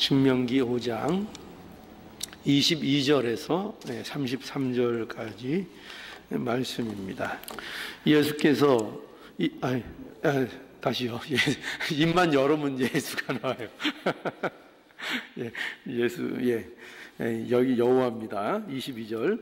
신명기 5장 22절에서 33절까지 말씀입니다. 예수께서 다시요. 입만 열으면 예수가 나와요. 여기 여호와입니다. 22절.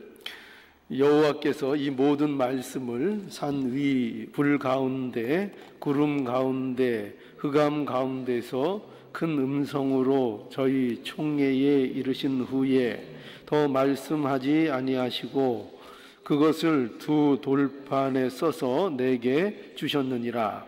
여호와께서 이 모든 말씀을 산 위 불 가운데 구름 가운데 흑암 가운데서 큰 음성으로 저희 총회에 이르신 후에 더 말씀하지 아니하시고 그것을 두 돌판에 써서 내게 주셨느니라.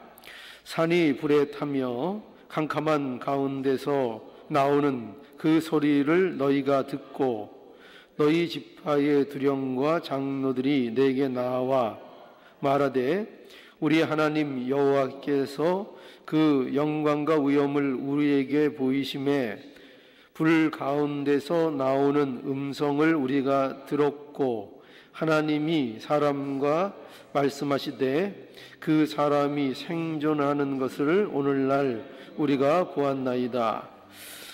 산이 불에 타며 캄캄한 가운데서 나오는 그 소리를 너희가 듣고 너희 지파의 두령과 장로들이 내게 나와 말하되 우리 하나님 여호와께서 그 영광과 위엄을 우리에게 보이심에 불 가운데서 나오는 음성을 우리가 들었고 하나님이 사람과 말씀하시되 그 사람이 생존하는 것을 오늘날 우리가 보았나이다.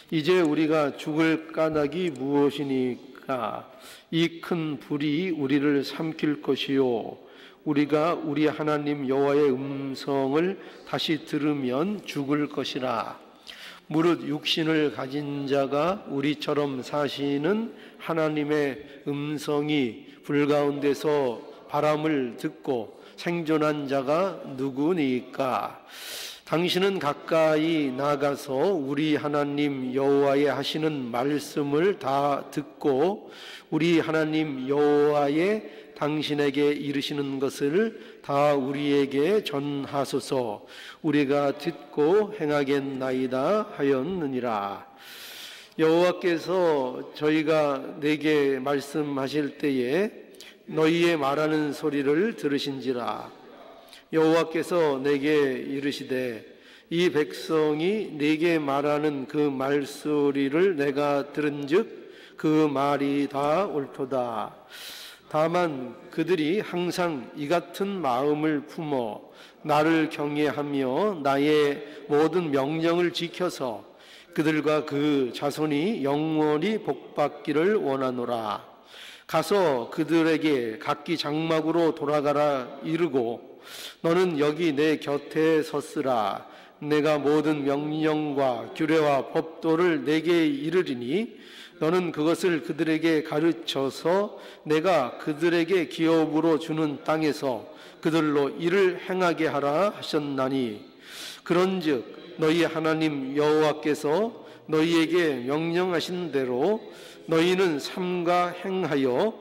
이제 우리가 죽을 까닭이 무엇이니까? 이 큰 불이 우리를 삼킬 것이요 우리가 우리 하나님 여호와의 음성을 다시 들으면 죽을 것이라. 무릇 육신을 가진 자가 우리처럼 사시는 하나님의 음성이 불 가운데서 바람을 듣고 생존한 자가 누구니까? 당신은 가까이 나가서 우리 하나님 여호와의 하시는 말씀을 다 듣고 우리 하나님 여호와의 당신에게 이르시는 것을 다 우리에게 전하소서. 우리가 듣고 행하겠나이다 하였느니라. 여호와께서 저희가 내게 말씀하실 때에 너희의 말하는 소리를 들으신지라. 여호와께서 내게 이르시되 이 백성이 내게 말하는 그 말소리를 내가 들은즉 그 말이 다 옳도다. 다만 그들이 항상 이 같은 마음을 품어 나를 경외하며 나의 모든 명령을 지켜서 그들과 그 자손이 영원히 복받기를 원하노라. 가서 그들에게 각기 장막으로 돌아가라 이르고 너는 여기 내 곁에 섰으라. 내가 모든 명령과 규례와 법도를 내게 이르리니 너는 그것을 그들에게 가르쳐서 내가 그들에게 기업으로 주는 땅에서 그들로 이를 행하게 하라 하셨나니 그런즉 너희 하나님 여호와께서 너희에게 명령하신 대로 너희는 삼가 행하여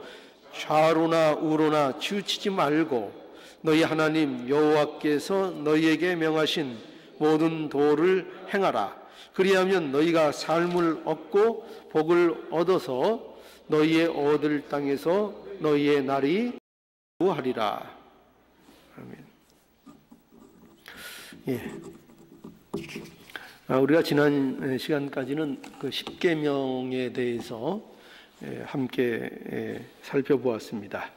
좌로나 우로나 치우치지 말고 너희 하나님 여호와께서 너희에게 명하신 모든 도를 행하라. 그리하면 너희가 삶을 얻고 복을 얻어서 너희의 얻을 땅에서 너희의 날이 구하리라. 아멘. 우리가 지난 시간까지는 그 십계명에 대해서 함께 살펴보았습니다.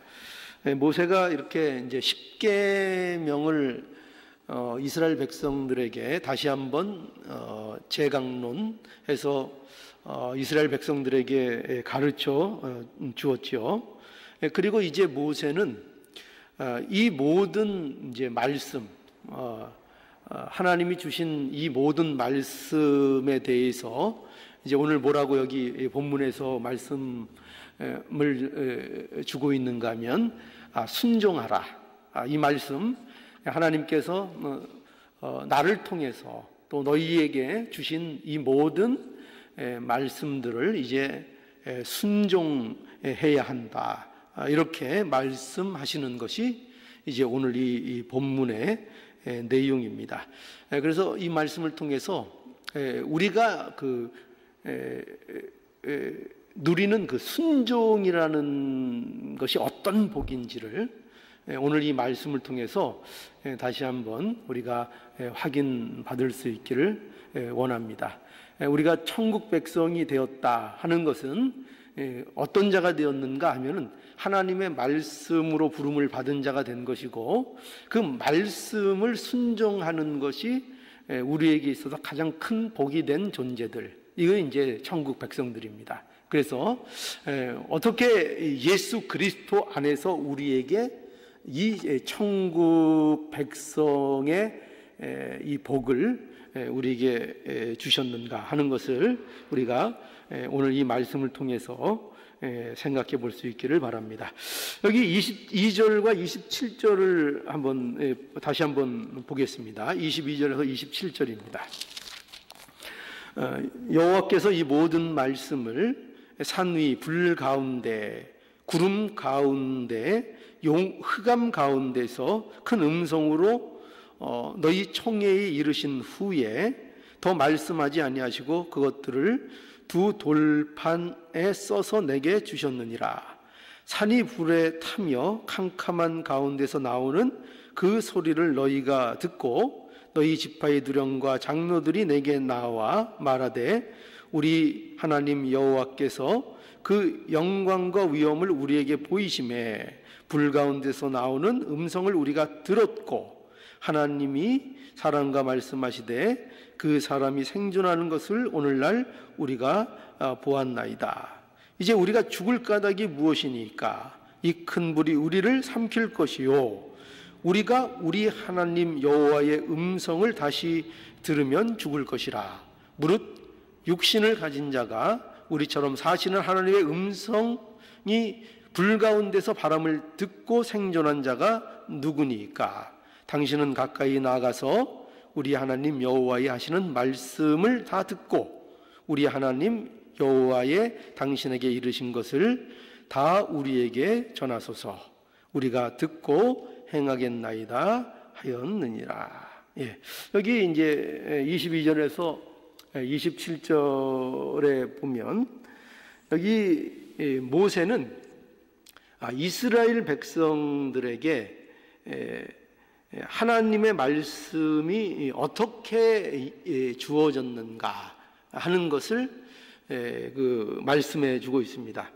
모세가 이렇게 이제 십계명을 이스라엘 백성들에게 다시 한번 재강론해서 이스라엘 백성들에게 가르쳐 주었지요. 그리고 이제 모세는 이 모든 이제 말씀, 하나님이 주신 이 모든 말씀에 대해서 이제 오늘 뭐라고 여기 본문에서 말씀을 주고 있는가 하면 순종하라. 이 말씀 하나님께서 나를 통해서 또 너희에게 주신 이 모든 말씀들을 이제 순종해야 한다. 이렇게 말씀하시는 것이 이제 오늘 이 본문의 내용입니다. 그래서 이 말씀을 통해서 우리가 누리는 그 순종이라는 것이 어떤 복인지를 오늘 이 말씀을 통해서 다시 한번 우리가 확인받을 수 있기를 원합니다. 우리가 천국 백성이 되었다 하는 것은 어떤 자가 되었는가 하면은 하나님의 말씀으로 부름을 받은 자가 된 것이고 그 말씀을 순종하는 것이 우리에게 있어서 가장 큰 복이 된 존재들, 이거 이제 천국 백성들입니다. 그래서 어떻게 예수 그리스도 안에서 우리에게 이 천국 백성의 이 복을 우리에게 주셨는가 하는 것을 우리가 오늘 이 말씀을 통해서 생각해 볼 수 있기를 바랍니다. 여기 22절과 27절을 다시 한번 보겠습니다. 22절에서 27절입니다. 여호와께서 이 모든 말씀을 산 위, 불 가운데, 구름 가운데, 흑암 가운데서 큰 음성으로 너희 총회에 이르신 후에 더 말씀하지 아니하시고 그것들을 두 돌판에 써서 내게 주셨느니라. 산이 불에 타며 캄캄한 가운데서 나오는 그 소리를 너희가 듣고 너희 지파의 두령과 장로들이 내게 나와 말하되 우리 하나님 여호와께서 그 영광과 위엄을 우리에게 보이심에 불 가운데서 나오는 음성을 우리가 들었고 하나님이 사람과 말씀하시되 그 사람이 생존하는 것을 오늘날 우리가 보았나이다. 이제 우리가 죽을 까닭이 무엇이니까? 이 큰 불이 우리를 삼킬 것이요 우리가 우리 하나님 여호와의 음성을 다시 들으면 죽을 것이라. 무릇 육신을 가진 자가 우리처럼 사시는 하나님의 음성이 불 가운데서 바람을 듣고 생존한 자가 누구니까? 당신은 가까이 나아가서 우리 하나님 여호와의 하시는 말씀을 다 듣고 우리 하나님 여호와의 당신에게 이르신 것을 다 우리에게 전하소서. 우리가 듣고 행하겠나이다 하였느니라. 여기 이제 22절에서 27절에 보면 여기 모세는 이스라엘 백성들에게 하나님의 말씀이 어떻게 주어졌는가 하는 것을 말씀해 주고 있습니다.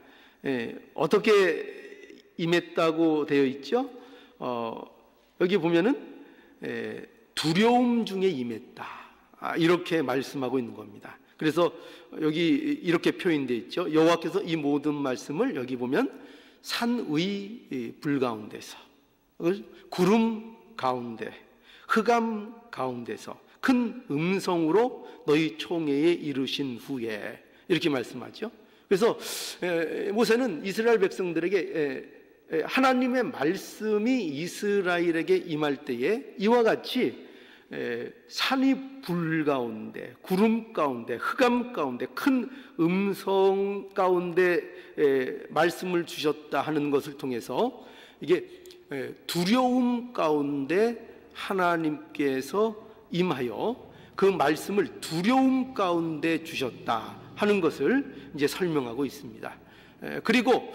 어떻게 임했다고 되어 있죠? 여기 보면은 두려움 중에 임했다. 이렇게 말씀하고 있는 겁니다. 그래서 여기 이렇게 표현되어 있죠. 여호와께서 이 모든 말씀을 여기 보면 산의 불 가운데서, 구름 가운데, 흑암 가운데서 큰 음성으로 너희 총회에 이르신 후에 이렇게 말씀하죠. 그래서 모세는 이스라엘 백성들에게 하나님의 말씀이 이스라엘에게 임할 때에 이와 같이 산이 불 가운데, 구름 가운데, 흑암 가운데, 큰 음성 가운데 말씀을 주셨다 하는 것을 통해서 이게 두려움 가운데 하나님께서 임하여 그 말씀을 두려움 가운데 주셨다 하는 것을 이제 설명하고 있습니다. 그리고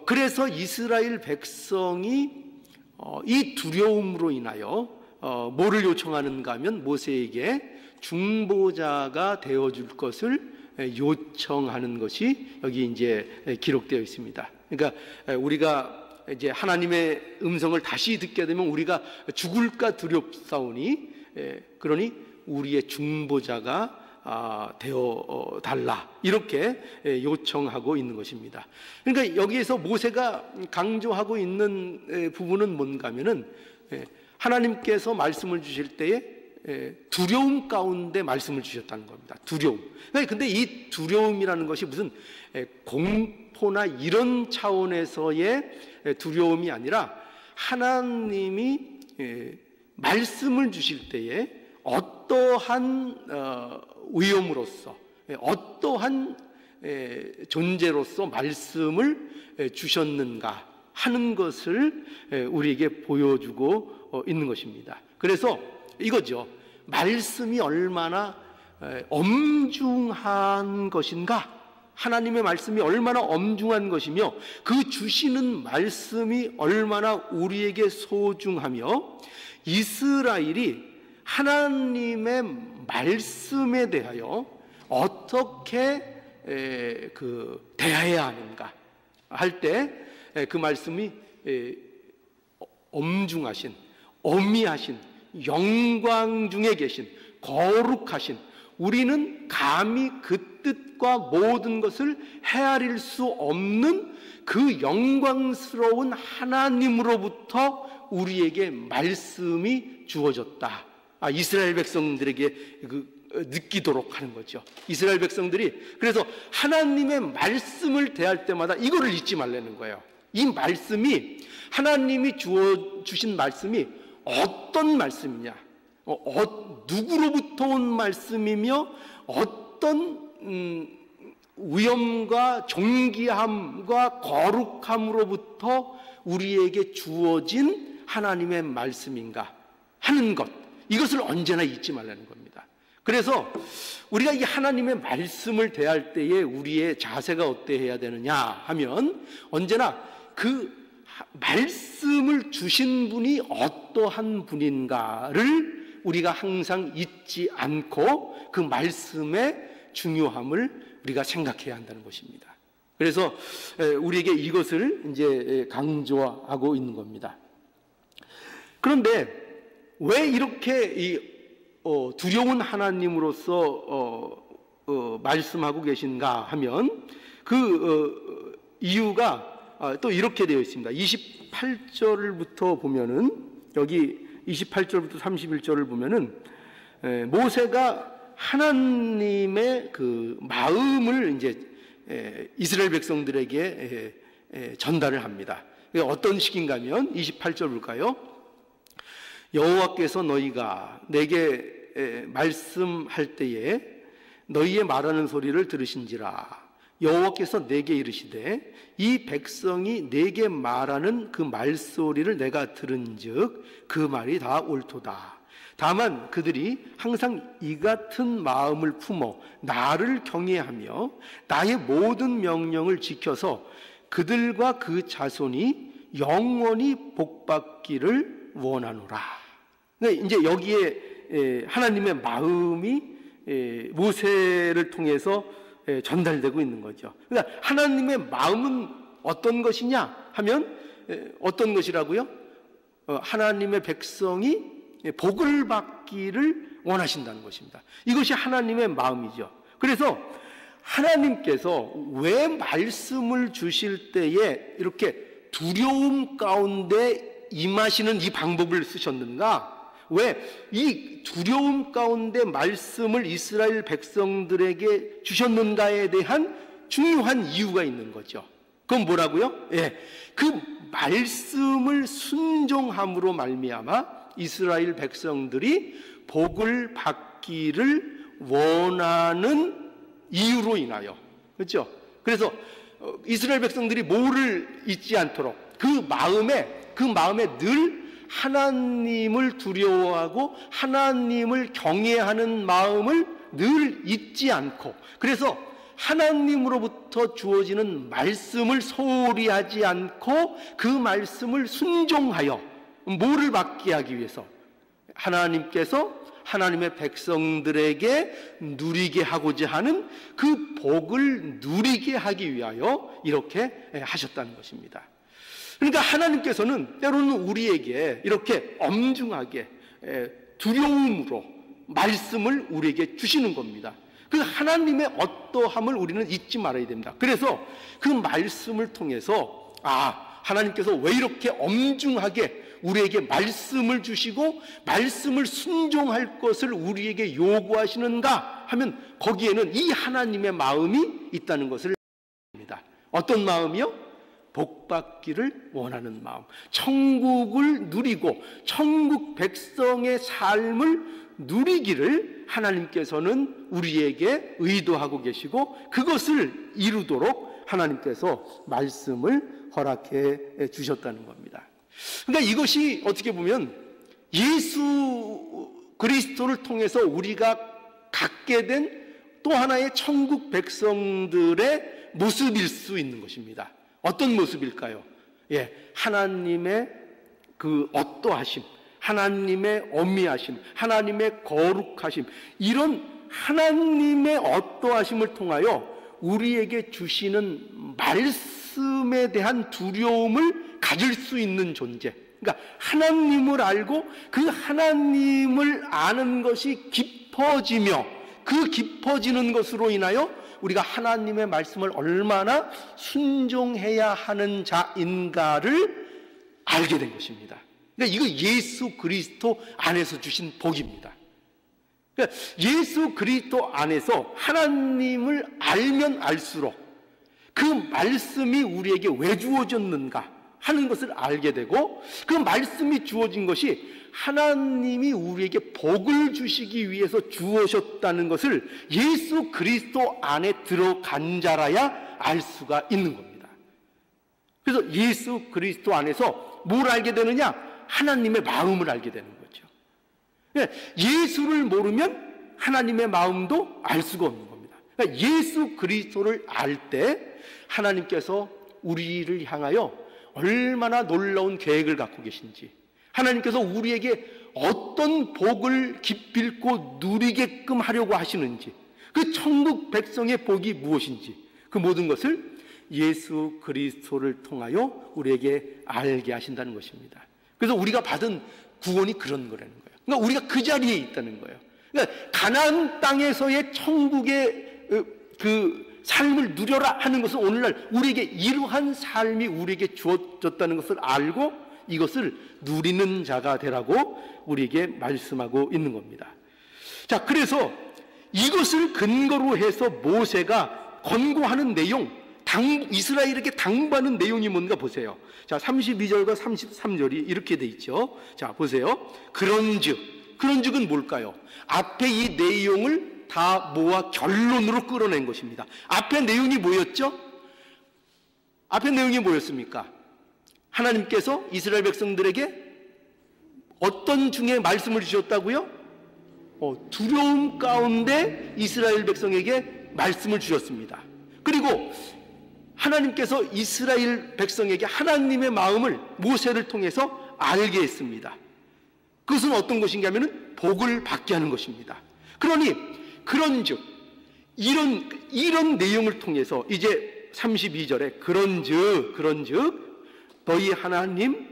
그래서 이스라엘 백성이 이 두려움으로 인하여 뭐를 요청하는가 하면 모세에게 중보자가 되어줄 것을 요청하는 것이 여기 이제 기록되어 있습니다. 그러니까 우리가 이제 하나님의 음성을 다시 듣게 되면 우리가 죽을까 두렵사오니 그러니 우리의 중보자가 되어 달라 이렇게 요청하고 있는 것입니다. 그러니까 여기에서 모세가 강조하고 있는 부분은 뭔가 하면은 하나님께서 말씀을 주실 때에 두려움 가운데 말씀을 주셨다는 겁니다. 두려움. 근데 이 두려움이라는 것이 무슨 공포나 이런 차원에서의 두려움이 아니라 하나님이 말씀을 주실 때에 어떠한 위엄으로서 어떠한 존재로서 말씀을 주셨는가 하는 것을 우리에게 보여주고 있는 것입니다. 그래서 이거죠. 말씀이 얼마나 엄중한 것인가, 하나님의 말씀이 얼마나 엄중한 것이며 그 주시는 말씀이 얼마나 우리에게 소중하며 이스라엘이 하나님의 말씀에 대하여 어떻게 대해야 하는가 할 때 그 말씀이 엄중하신, 어미하신, 영광 중에 계신, 거룩하신, 우리는 감히 그 뜻과 모든 것을 헤아릴 수 없는 그 영광스러운 하나님으로부터 우리에게 말씀이 주어졌다. 이스라엘 백성들에게 느끼도록 하는 거죠. 이스라엘 백성들이 그래서 하나님의 말씀을 대할 때마다 이거를 잊지 말라는 거예요. 이 말씀이 하나님이 주신 말씀이 어떤 말씀이냐, 누구로부터 온 말씀이며 어떤 위엄과 존귀함과 거룩함으로부터 우리에게 주어진 하나님의 말씀인가 하는 것, 이것을 언제나 잊지 말라는 겁니다. 그래서 우리가 이 하나님의 말씀을 대할 때에 우리의 자세가 어때야 되느냐 하면 언제나 그 말씀을 주신 분이 어떠한 분인가를 우리가 항상 잊지 않고 그 말씀의 중요함을 우리가 생각해야 한다는 것입니다. 그래서 우리에게 이것을 이제 강조하고 있는 겁니다. 그런데 왜 이렇게 두려운 하나님으로서 말씀하고 계신가 하면 그 이유가 또 이렇게 되어 있습니다. 28절부터 보면은, 여기 28절부터 31절을 보면은 모세가 하나님의 그 마음을 이제 이스라엘 백성들에게 전달을 합니다. 어떤 식인가 하면 28절 볼까요? 여호와께서 너희가 내게 말씀할 때에 너희의 말하는 소리를 들으신지라. 여호와께서 내게 이르시되 이 백성이 내게 말하는 그 말소리를 내가 들은즉 그 말이 다 옳도다. 다만 그들이 항상 이 같은 마음을 품어 나를 경외하며 나의 모든 명령을 지켜서 그들과 그 자손이 영원히 복받기를 원하노라. 이제 여기에 하나님의 마음이 모세를 통해서 전달되고 있는 거죠. 그러니까 하나님의 마음은 어떤 것이냐 하면 어떤 것이라고요? 하나님의 백성이 복을 받기를 원하신다는 것입니다. 이것이 하나님의 마음이죠. 그래서 하나님께서 왜 말씀을 주실 때에 이렇게 두려움 가운데 임하시는 이 방법을 쓰셨는가? 왜 이 두려움 가운데 말씀을 이스라엘 백성들에게 주셨는가에 대한 중요한 이유가 있는 거죠. 그건 뭐라고요? 그 말씀을 순종함으로 말미암아 이스라엘 백성들이 복을 받기를 원하는 이유로 인하여, 그렇죠? 그래서 이스라엘 백성들이 뭐를 잊지 않도록 그 마음에 늘 하나님을 두려워하고 하나님을 경외하는 마음을 늘 잊지 않고, 그래서 하나님으로부터 주어지는 말씀을 소홀히 하지 않고 그 말씀을 순종하여 뭐를 받게 하기 위해서? 하나님께서 하나님의 백성들에게 누리게 하고자 하는 그 복을 누리게 하기 위하여 이렇게 하셨다는 것입니다. 그러니까 하나님께서는 때로는 우리에게 이렇게 엄중하게 두려움으로 말씀을 우리에게 주시는 겁니다. 그 하나님의 어떠함을 우리는 잊지 말아야 됩니다. 그래서 그 말씀을 통해서 하나님께서 왜 이렇게 엄중하게 우리에게 말씀을 주시고 말씀을 순종할 것을 우리에게 요구하시는가 하면 거기에는 이 하나님의 마음이 있다는 것을 합니다. 어떤 마음이요? 복받기를 원하는 마음, 천국을 누리고 천국 백성의 삶을 누리기를 하나님께서는 우리에게 의도하고 계시고 그것을 이루도록 하나님께서 말씀을 허락해 주셨다는 겁니다. 그러니까 이것이 어떻게 보면 예수 그리스도를 통해서 우리가 갖게 된 또 하나의 천국 백성들의 모습일 수 있는 것입니다. 어떤 모습일까요? 하나님의 그 어떠하심, 하나님의 어미하심, 하나님의 거룩하심, 이런 하나님의 어떠하심을 통하여 우리에게 주시는 말씀에 대한 두려움을 가질 수 있는 존재. 그러니까 하나님을 알고 그 하나님을 아는 것이 깊어지며 그 깊어지는 것으로 인하여 우리가 하나님의 말씀을 얼마나 순종해야 하는 자인가를 알게 된 것입니다. 그러니까 이거 예수 그리스도 안에서 주신 복입니다. 그러니까 예수 그리스도 안에서 하나님을 알면 알수록 그 말씀이 우리에게 왜 주어졌는가 하는 것을 알게 되고, 그 말씀이 주어진 것이 하나님이 우리에게 복을 주시기 위해서 주어졌다는 것을 예수 그리스도 안에 들어간 자라야 알 수가 있는 겁니다. 그래서 예수 그리스도 안에서 뭘 알게 되느냐? 하나님의 마음을 알게 되는 거죠. 예수를 모르면 하나님의 마음도 알 수가 없는 겁니다. 그러니까 예수 그리스도를 알 때 하나님께서 우리를 향하여 얼마나 놀라운 계획을 갖고 계신지, 하나님께서 우리에게 어떤 복을 기필코 누리게끔 하려고 하시는지, 그 천국 백성의 복이 무엇인지, 그 모든 것을 예수 그리스도를 통하여 우리에게 알게 하신다는 것입니다. 그래서 우리가 받은 구원이 그런 거라는 거예요. 그러니까 우리가 그 자리에 있다는 거예요. 그러니까 가나안 땅에서의 천국의 그 삶을 누려라 하는 것은 오늘날 우리에게 이러한 삶이 우리에게 주어졌다는 것을 알고 이것을 누리는 자가 되라고 우리에게 말씀하고 있는 겁니다. 자, 그래서 이것을 근거로 해서 모세가 권고하는 내용, 이스라엘에게 당부하는 내용이 뭔가 보세요. 자, 32절과 33절이 이렇게 돼 있죠. 자, 보세요. 그런즉은 뭘까요? 앞에 이 내용을 다 모아 결론으로 끌어낸 것입니다. 앞에 내용이 뭐였죠? 앞에 내용이 뭐였습니까? 하나님께서 이스라엘 백성들에게 어떤 중에 말씀을 주셨다고요? 두려움 가운데 이스라엘 백성에게 말씀을 주셨습니다. 그리고 하나님께서 이스라엘 백성에게 하나님의 마음을 모세를 통해서 알게 했습니다. 그것은 어떤 것인가 하면 복을 받게 하는 것입니다. 그런즉 이런 내용을 통해서 이제 32절에 그런즉 너희 하나님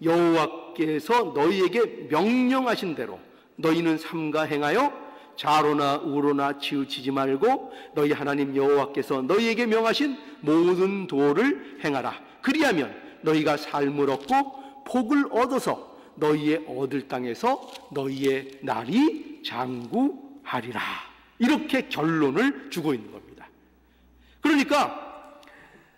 여호와께서 너희에게 명령하신 대로 너희는 삼가 행하여 좌로나 우로나 치우치지 말고 너희 하나님 여호와께서 너희에게 명하신 모든 도를 행하라. 그리하면 너희가 삶을 얻고 복을 얻어서 너희의 얻을 땅에서 너희의 날이 장구하리라. 이렇게 결론을 주고 있는 겁니다. 그러니까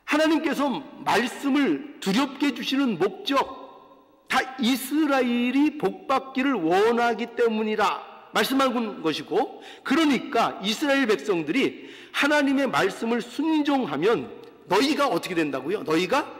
하나님께서 말씀을 두렵게 주시는 목적, 다 이스라엘이 복받기를 원하기 때문이라 말씀한 것이고, 그러니까 이스라엘 백성들이 하나님의 말씀을 순종하면 너희가 어떻게 된다고요? 너희가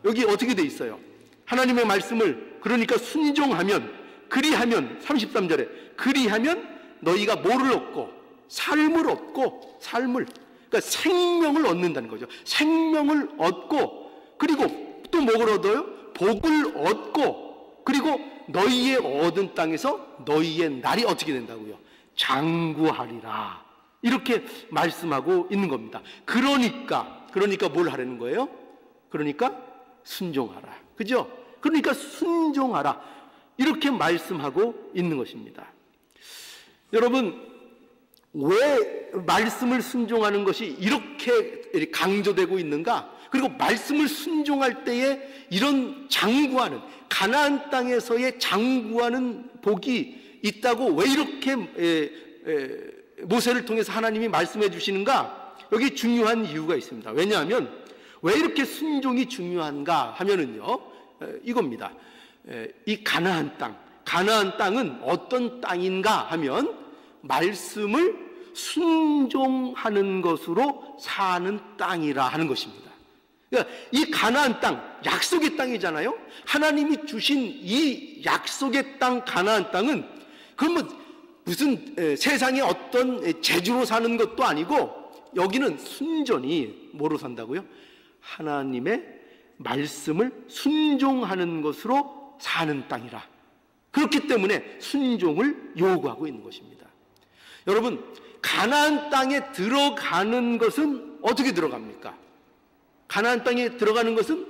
여기 어떻게 돼 있어요? 하나님의 말씀을 그러니까 순종하면, 그리하면 33절에 그리하면 너희가 뭐를 얻고 삶을 얻고 그러니까 생명을 얻는다는 거죠. 생명을 얻고, 그리고 또 뭘 얻어요? 복을 얻고, 그리고 너희의 얻은 땅에서 너희의 날이 어떻게 된다고요? 장구하리라. 이렇게 말씀하고 있는 겁니다. 그러니까 뭘 하라는 거예요? 그러니까 순종하라. 그죠? 그러니까 순종하라. 이렇게 말씀하고 있는 것입니다. 여러분, 왜 말씀을 순종하는 것이 이렇게 강조되고 있는가? 그리고 말씀을 순종할 때에 이런 장구하는, 가나안 땅에서의 장구하는 복이 있다고 왜 이렇게 모세를 통해서 하나님이 말씀해 주시는가? 여기 중요한 이유가 있습니다. 왜냐하면 왜 이렇게 순종이 중요한가 하면은요, 이겁니다. 이 가나안 땅은 어떤 땅인가 하면 말씀을 순종하는 것으로 사는 땅이라 하는 것입니다. 그러니까 이 가나안 땅, 약속의 땅이잖아요. 하나님이 주신 이 약속의 땅 가나안 땅은 그건 무슨 세상의 어떤 제주로 사는 것도 아니고, 여기는 순전히 뭐로 산다고요? 하나님의 말씀을 순종하는 것으로 사는 땅이라. 그렇기 때문에 순종을 요구하고 있는 것입니다. 여러분, 가나안 땅에 들어가는 것은 어떻게 들어갑니까? 가나안 땅에 들어가는 것은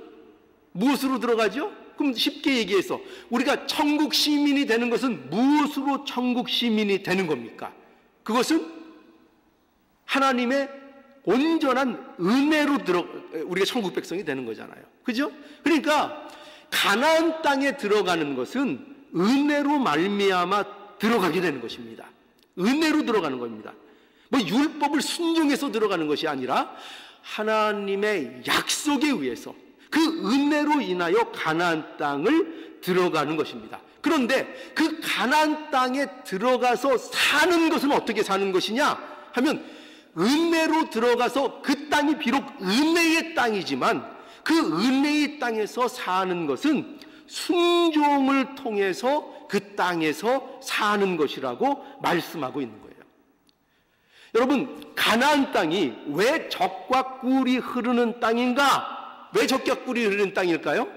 무엇으로 들어가죠? 그럼 쉽게 얘기해서 우리가 천국 시민이 되는 것은 무엇으로 천국 시민이 되는 겁니까? 그것은 하나님의 온전한 은혜로 우리가 천국 백성이 되는 거잖아요. 그죠? 그러니까 가나안 땅에 들어가는 것은 은혜로 말미암아 들어가게 되는 것입니다. 은혜로 들어가는 겁니다. 뭐 율법을 순종해서 들어가는 것이 아니라 하나님의 약속에 의해서 그 은혜로 인하여 가나안 땅을 들어가는 것입니다. 그런데 그 가나안 땅에 들어가서 사는 것은 어떻게 사는 것이냐 하면, 은혜로 들어가서 그 땅이 비록 은혜의 땅이지만 그 은혜의 땅에서 사는 것은 순종을 통해서 그 땅에서 사는 것이라고 말씀하고 있는 거예요. 여러분, 가나안 땅이 왜 젖과 꿀이 흐르는 땅인가? 왜 젖과 꿀이 흐르는 땅일까요?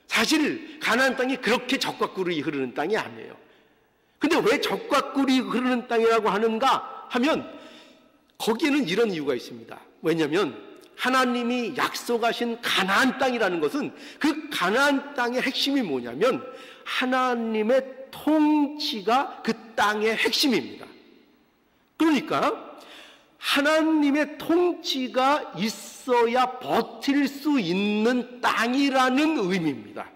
사실 가나안 땅이 그렇게 젖과 꿀이 흐르는 땅이 아니에요. 근데 왜 젖과 꿀이 흐르는 땅이라고 하는가 하면, 거기에는 이런 이유가 있습니다. 왜냐하면 하나님이 약속하신 가나안 땅이라는 것은, 그 가나안 땅의 핵심이 뭐냐면 하나님의 통치가 그 땅의 핵심입니다. 그러니까 하나님의 통치가 있어야 버틸 수 있는 땅이라는 의미입니다.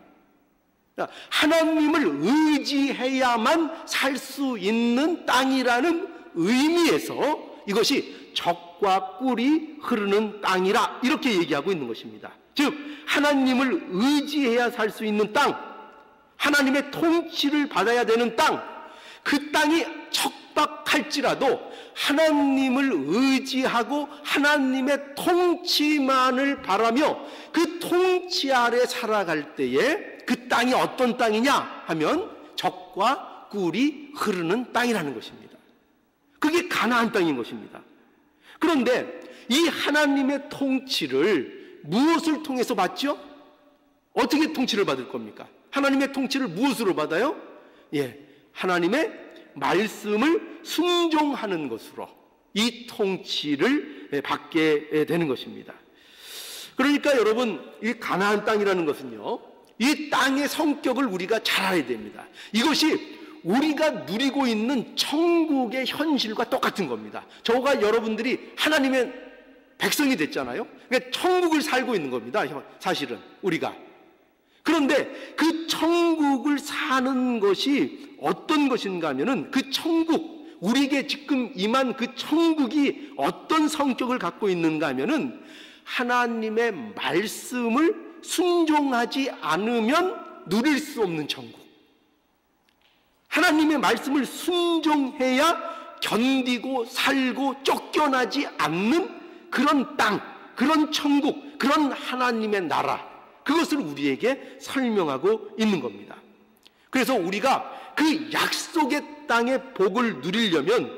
하나님을 의지해야만 살 수 있는 땅이라는 의미에서 이것이 젖과 꿀이 흐르는 땅이라 이렇게 얘기하고 있는 것입니다. 즉 하나님을 의지해야 살 수 있는 땅, 하나님의 통치를 받아야 되는 땅, 그 땅이 척박할지라도 하나님을 의지하고 하나님의 통치만을 바라며 그 통치 아래 살아갈 때에 그 땅이 어떤 땅이냐 하면 젖과 꿀이 흐르는 땅이라는 것입니다. 그게 가나안 땅인 것입니다. 그런데 이 하나님의 통치를 무엇을 통해서 받죠? 어떻게 통치를 받을 겁니까? 하나님의 통치를 무엇으로 받아요? 하나님의 말씀을 순종하는 것으로 이 통치를 받게 되는 것입니다. 그러니까 여러분, 이 가나안 땅이라는 것은요, 이 땅의 성격을 우리가 잘 알아야 됩니다. 이것이 우리가 누리고 있는 천국의 현실과 똑같은 겁니다. 저가 여러분들이 하나님의 백성이 됐잖아요. 그러니까 천국을 살고 있는 겁니다. 사실은 우리가. 그런데 그 천국을 사는 것이 어떤 것인가 하면은, 그 천국, 우리에게 지금 임한 그 천국이 어떤 성격을 갖고 있는가 하면은, 하나님의 말씀을 순종하지 않으면 누릴 수 없는 천국, 하나님의 말씀을 순종해야 견디고 살고 쫓겨나지 않는 그런 땅, 그런 천국, 그런 하나님의 나라, 그것을 우리에게 설명하고 있는 겁니다. 그래서 우리가 그 약속의 땅의 복을 누리려면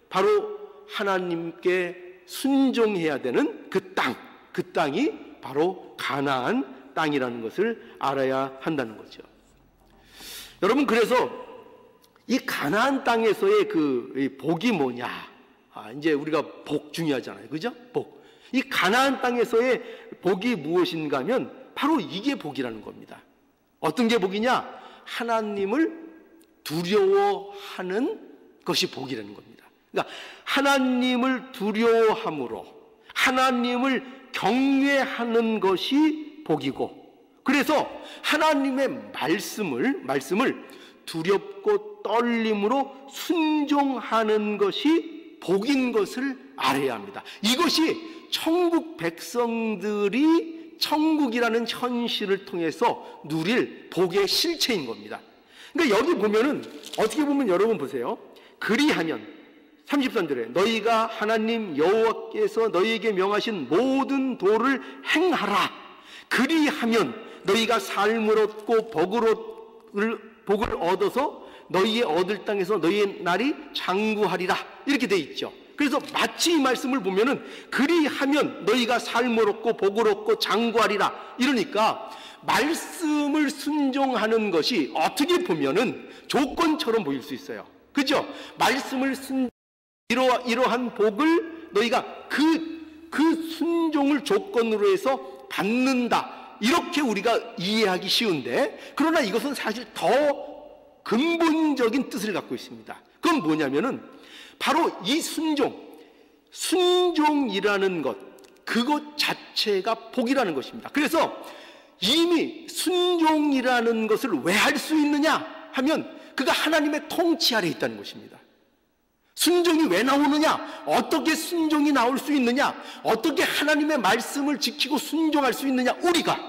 바로 하나님께 순종해야 되는 그 땅, 그 땅이 바로 가나안 땅이라는 것을 알아야 한다는 거죠. 여러분, 그래서 이 가나안 땅에서의 그 복이 뭐냐? 이제 우리가 복 중요하잖아요. 그죠? 복. 이 가나안 땅에서의 복이 무엇인가 하면 바로 이게 복이라는 겁니다. 어떤 게 복이냐? 하나님을 두려워하는 것이 복이라는 겁니다. 그러니까 하나님을 두려워함으로 하나님을 경외하는 것이 복이고, 그래서 하나님의 말씀을 두렵고 떨림으로 순종하는 것이 복인 것을 알아야 합니다. 이것이 천국 백성들이 천국이라는 현실을 통해서 누릴 복의 실체인 겁니다. 그러니까 여기 보면은, 어떻게 보면 여러분 보세요. 그리하면 33절에 너희가 하나님 여호와께서 너희에게 명하신 모든 도를 행하라. 그리하면 너희가 삶을 얻고 복을 얻어서 너희의 얻을 땅에서 너희의 날이 장구하리라. 이렇게 돼 있죠. 그래서 마치 이 말씀을 보면은 그리하면 너희가 삶을 얻고 복을 얻고 장구하리라. 이러니까 말씀을 순종하는 것이 어떻게 보면은 조건처럼 보일 수 있어요. 그죠? 말씀을 이러한 복을 너희가 그 순종을 조건으로 해서 받는다. 이렇게 우리가 이해하기 쉬운데, 그러나 이것은 사실 더 근본적인 뜻을 갖고 있습니다. 그건 뭐냐면은 바로 이 순종이라는 것, 그것 자체가 복이라는 것입니다. 그래서 이미 순종이라는 것을 왜 할 수 있느냐 하면 그가 하나님의 통치 아래 있다는 것입니다. 순종이 왜 나오느냐? 어떻게 순종이 나올 수 있느냐? 어떻게 하나님의 말씀을 지키고 순종할 수 있느냐? 우리가,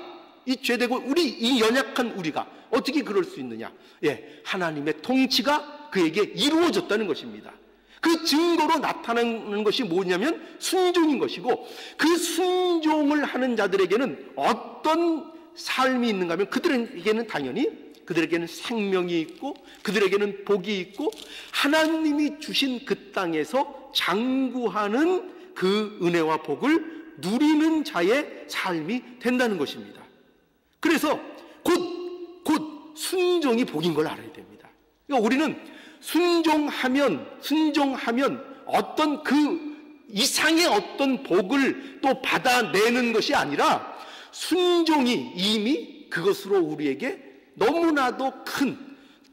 이 죄되고 이 연약한 우리가 어떻게 그럴 수 있느냐? 예, 하나님의 통치가 그에게 이루어졌다는 것입니다. 그 증거로 나타나는 것이 뭐냐면 순종인 것이고, 그 순종을 하는 자들에게는 어떤 삶이 있는가 하면 그들에게는 당연히 그들에게는 생명이 있고 그들에게는 복이 있고 하나님이 주신 그 땅에서 장구하는 그 은혜와 복을 누리는 자의 삶이 된다는 것입니다. 그래서 곧 순종이 복인 걸 알아야 됩니다. 그러니까 우리는 순종하면 어떤 그 이상의 어떤 복을 또 받아내는 것이 아니라 순종이 이미 그것으로 우리에게 너무나도 큰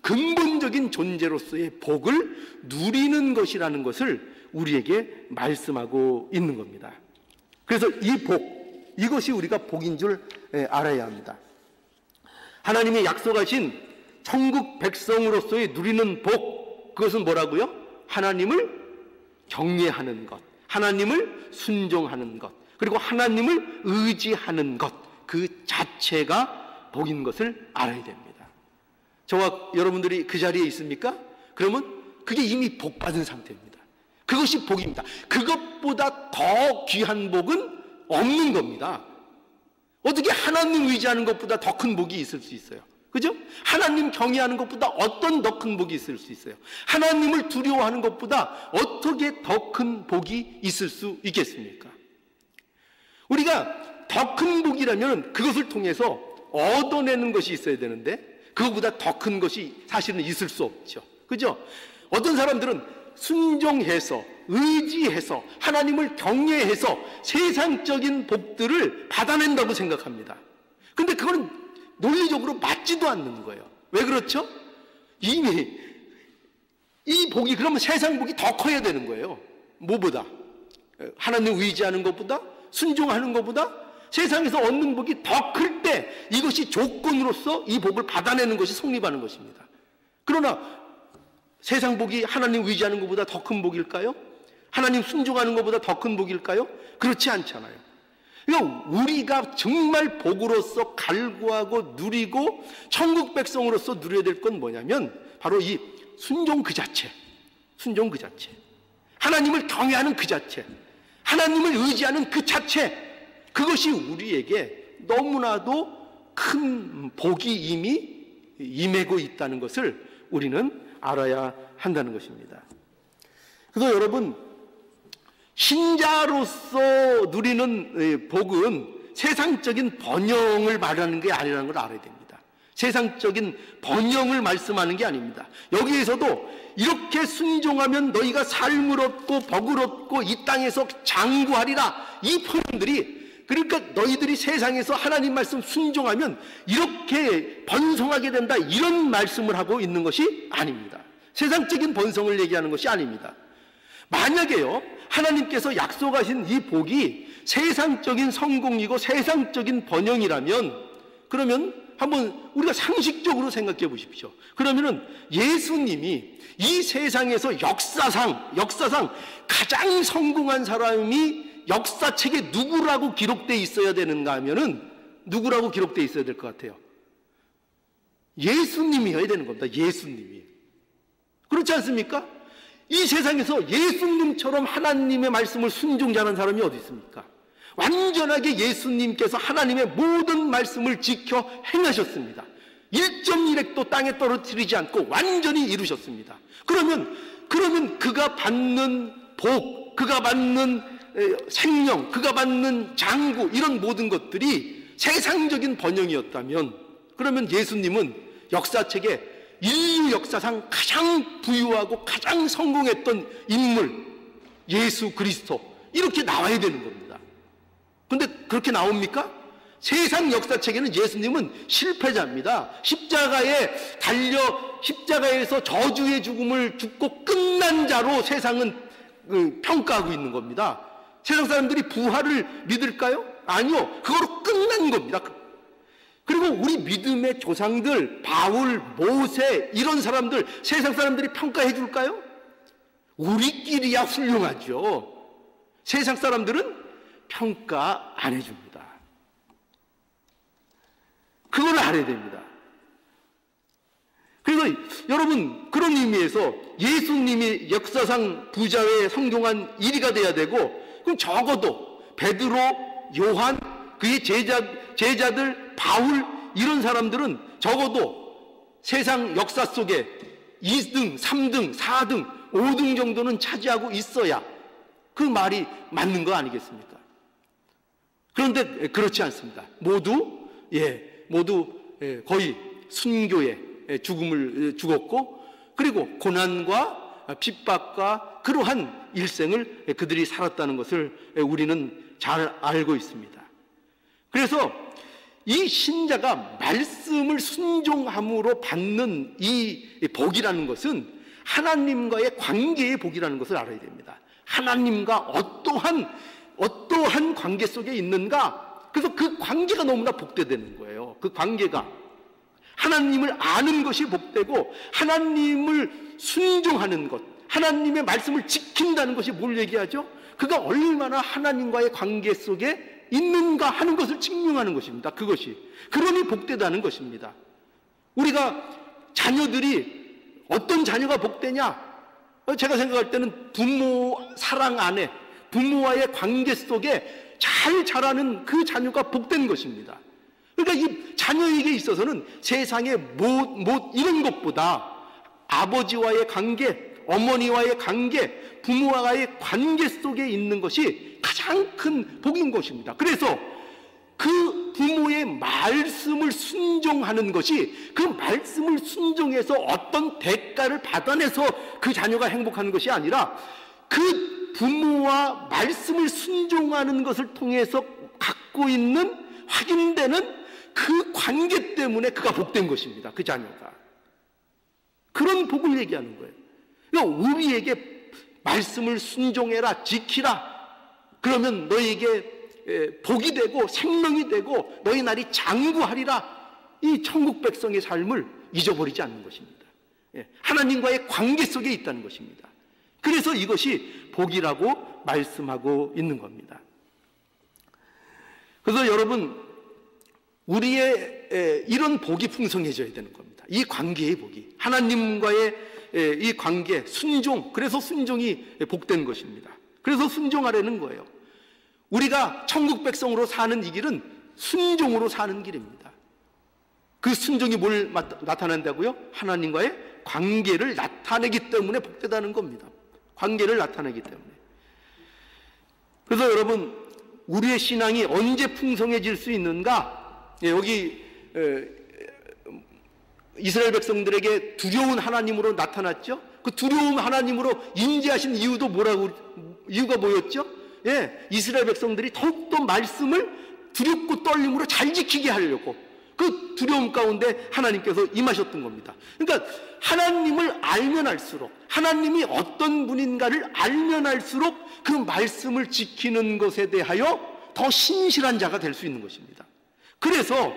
근본적인 존재로서의 복을 누리는 것이라는 것을 우리에게 말씀하고 있는 겁니다. 그래서 이 복, 이것이 우리가 복인 줄 알아야 합니다. 하나님이 약속하신 천국 백성으로서의 누리는 복, 그것은 뭐라고요? 하나님을 경외하는 것, 하나님을 순종하는 것, 그리고 하나님을 의지하는 것, 그 자체가 복인 것을 알아야 됩니다. 저와 여러분들이 그 자리에 있습니까? 그러면 그게 이미 복 받은 상태입니다. 그것이 복입니다. 그것보다 더 귀한 복은 없는 겁니다. 어떻게 하나님 의지하는 것보다 더 큰 복이 있을 수 있어요? 그죠? 하나님 경외하는 것보다 어떤 더 큰 복이 있을 수 있어요? 하나님을 두려워하는 것보다 어떻게 더 큰 복이 있을 수 있겠습니까? 우리가 더 큰 복이라면 그것을 통해서 얻어내는 것이 있어야 되는데 그것보다 더 큰 것이 사실은 있을 수 없죠. 그죠? 어떤 사람들은 순종해서 의지해서 하나님을 경외해서 세상적인 복들을 받아낸다고 생각합니다. 근데 그건 논리적으로 맞지도 않는 거예요. 왜 그렇죠? 이미 이 복이 그러면 세상 복이 더 커야 되는 거예요. 뭐보다? 하나님 의지하는 것보다, 순종하는 것보다 세상에서 얻는 복이 더 클 때 이것이 조건으로서 이 복을 받아내는 것이 성립하는 것입니다. 그러나 세상 복이 하나님 의지하는 것보다 더 큰 복일까요? 하나님 순종하는 것보다 더 큰 복일까요? 그렇지 않잖아요. 그러니까 우리가 정말 복으로서 갈구하고 누리고 천국 백성으로서 누려야 될 건 뭐냐면 바로 이 순종 그 자체, 순종 그 자체, 하나님을 경외하는 그 자체, 하나님을 의지하는 그 자체, 그것이 우리에게 너무나도 큰 복이 이미 임하고 있다는 것을 우리는 알아야 한다는 것입니다. 그래서 여러분, 신자로서 누리는 복은 세상적인 번영을 말하는 게 아니라는 걸 알아야 됩니다. 세상적인 번영을 말씀하는 게 아닙니다. 여기에서도 이렇게 순종하면 너희가 삶을 얻고 복을 얻고 이 땅에서 장구하리라, 이 표현들이, 그러니까 너희들이 세상에서 하나님 말씀 순종하면 이렇게 번성하게 된다, 이런 말씀을 하고 있는 것이 아닙니다. 세상적인 번성을 얘기하는 것이 아닙니다. 만약에요, 하나님께서 약속하신 이 복이 세상적인 성공이고 세상적인 번영이라면, 그러면 한번 우리가 상식적으로 생각해 보십시오. 그러면은 예수님이 이 세상에서 역사상 가장 성공한 사람이 역사책에 누구라고 기록되어 있어야 되는가 하면은 누구라고 기록되어 있어야 될 것 같아요? 예수님이어야 되는 겁니다. 예수님이. 그렇지 않습니까? 이 세상에서 예수님처럼 하나님의 말씀을 순종하는 사람이 어디 있습니까? 완전하게 예수님께서 하나님의 모든 말씀을 지켜 행하셨습니다. 1.1획도 땅에 떨어뜨리지 않고 완전히 이루셨습니다. 그러면 그가 받는 복, 그가 받는 생명, 그가 받는 장구, 이런 모든 것들이 세상적인 번영이었다면, 그러면 예수님은 역사책에 인류 역사상 가장 부유하고 가장 성공했던 인물, 예수 그리스도, 이렇게 나와야 되는 겁니다. 근데 그렇게 나옵니까? 세상 역사책에는 예수님은 실패자입니다. 십자가에 달려 십자가에서 저주의 죽음을 죽고 끝난 자로 세상은 평가하고 있는 겁니다. 세상 사람들이 부활을 믿을까요? 아니요. 그거로 끝난 겁니다. 그리고 우리 믿음의 조상들, 바울, 모세 이런 사람들 세상 사람들이 평가해 줄까요? 우리끼리야 훌륭하죠. 세상 사람들은 평가 안 해줍니다. 그걸 알아야 됩니다. 그래서 여러분, 그런 의미에서 예수님이 역사상 부자의 성공한 1위가 돼야 되고, 그럼 적어도 베드로, 요한, 그의 제자들, 바울 이런 사람들은 적어도 세상 역사 속에 2등, 3등, 4등, 5등 정도는 차지하고 있어야 그 말이 맞는 거 아니겠습니까? 그런데 그렇지 않습니다. 모두 거의 순교의 죽음을 죽었고, 그리고 고난과 핍박과 그러한 일생을 그들이 살았다는 것을 우리는 잘 알고 있습니다. 그래서 이 신자가 말씀을 순종함으로 받는 이 복이라는 것은 하나님과의 관계의 복이라는 것을 알아야 됩니다. 하나님과 어떠한 관계 속에 있는가? 그래서 그 관계가 너무나 복되는 거예요. 그 관계가 하나님을 아는 것이 복되고, 하나님을 순종하는 것, 하나님의 말씀을 지킨다는 것이 뭘 얘기하죠? 그가 얼마나 하나님과의 관계 속에 있는가 하는 것을 증명하는 것입니다. 그것이 그러니 복되다는 것입니다. 우리가 자녀들이 어떤 자녀가 복되냐? 제가 생각할 때는 부모 사랑 안에, 부모와의 관계 속에 잘 자라는 그 자녀가 복된 것입니다. 그러니까 이 자녀에게 있어서는 세상의 이런 것보다 아버지와의 관계, 어머니와의 관계, 부모와의 관계 속에 있는 것이 가장 큰 복인 것입니다. 그래서 그 부모의 말씀을 순종하는 것이, 그 말씀을 순종해서 어떤 대가를 받아내서 그 자녀가 행복한 것이 아니라, 그 부모와 말씀을 순종하는 것을 통해서 갖고 있는 확인되는 그 관계 때문에 그가 복된 것입니다. 그 자녀가. 그런 복을 얘기하는 거예요. 그러니까 우리에게 말씀을 순종해라, 지키라, 그러면 너에게 복이 되고 생명이 되고 너희 날이 장구하리라, 이 천국 백성의 삶을 잊어버리지 않는 것입니다. 하나님과의 관계 속에 있다는 것입니다. 그래서 이것이 복이라고 말씀하고 있는 겁니다. 그래서 여러분, 우리의 이런 복이 풍성해져야 되는 겁니다. 이 관계의 복이, 하나님과의 이 관계, 순종, 그래서 순종이 복된 것입니다. 그래서 순종하라는 거예요. 우리가 천국 백성으로 사는 이 길은 순종으로 사는 길입니다. 그 순종이 뭘 나타낸다고요? 하나님과의 관계를 나타내기 때문에 복되다는 겁니다. 관계를 나타내기 때문에. 그래서 여러분, 우리의 신앙이 언제 풍성해질 수 있는가? 여기 이스라엘 백성들에게 두려운 하나님으로 나타났죠. 그 두려운 하나님으로 인지하신 이유가 뭐였죠? 이스라엘 백성들이 더욱더 말씀을 두렵고 떨림으로 잘 지키게 하려고, 그 두려움 가운데 하나님께서 임하셨던 겁니다. 그러니까 하나님을 알면 알수록, 하나님이 어떤 분인가를 알면 알수록 그 말씀을 지키는 것에 대하여 더 신실한 자가 될 수 있는 것입니다. 그래서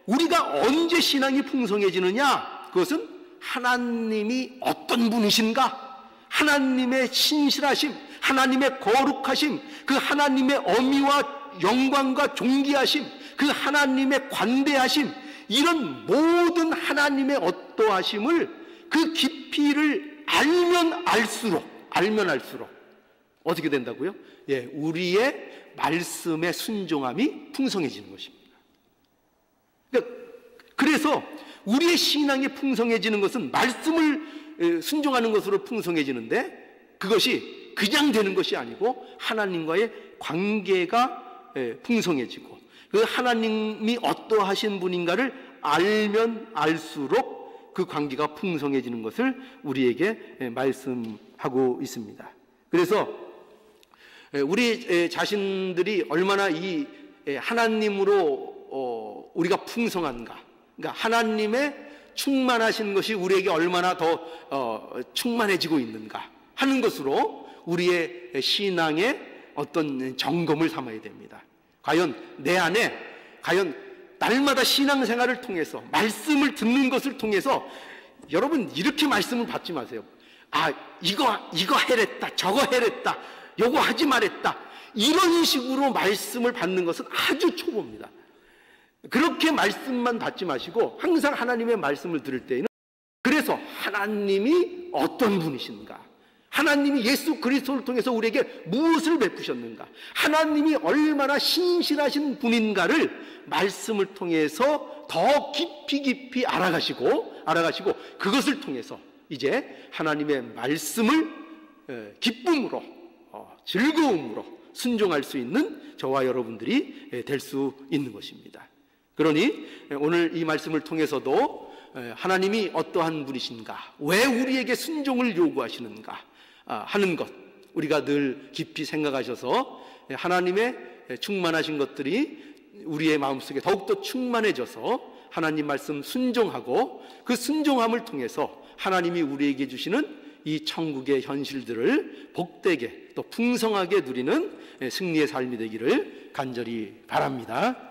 우리가 언제 신앙이 풍성해지느냐? 그것은 하나님이 어떤 분이신가? 하나님의 신실하심, 하나님의 거룩하심, 그 하나님의 어미와 영광과 존귀하심, 그 하나님의 관대하심, 이런 모든 하나님의 어떠하심을, 그 깊이를 알면 알수록 어떻게 된다고요? 우리의 말씀의 순종함이 풍성해지는 것입니다. 그래서 우리의 신앙이 풍성해지는 것은 말씀을 순종하는 것으로 풍성해지는데, 그것이 그냥 되는 것이 아니고 하나님과의 관계가 풍성해지고, 그 하나님이 어떠하신 분인가를 알면 알수록 그 관계가 풍성해지는 것을 우리에게 말씀하고 있습니다. 그래서 우리 자신들이 얼마나 이 하나님으로 우리가 풍성한가, 그러니까 하나님의 충만하신 것이 우리에게 얼마나 더 충만해지고 있는가 하는 것으로 우리의 신앙의 어떤 점검을 삼아야 됩니다. 과연 내 안에, 과연 날마다 신앙생활을 통해서, 말씀을 듣는 것을 통해서, 여러분 이렇게 말씀을 받지 마세요. 아, 이거 해랬다, 저거 해랬다, 요거 하지 말랬다, 이런 식으로 말씀을 받는 것은 아주 초보입니다. 그렇게 말씀만 받지 마시고 항상 하나님의 말씀을 들을 때에는, 그래서 하나님이 어떤 분이신가, 하나님이 예수 그리스도를 통해서 우리에게 무엇을 베푸셨는가, 하나님이 얼마나 신실하신 분인가를 말씀을 통해서 더 깊이 알아가시고 그것을 통해서 이제 하나님의 말씀을 기쁨으로, 즐거움으로 순종할 수 있는 저와 여러분들이 될 수 있는 것입니다. 그러니 오늘 이 말씀을 통해서도 하나님이 어떠한 분이신가, 왜 우리에게 순종을 요구하시는가 하는 것, 우리가 늘 깊이 생각하셔서 하나님의 충만하신 것들이 우리의 마음속에 더욱더 충만해져서 하나님 말씀 순종하고, 그 순종함을 통해서 하나님이 우리에게 주시는 이 천국의 현실들을 복되게 또 풍성하게 누리는 승리의 삶이 되기를 간절히 바랍니다.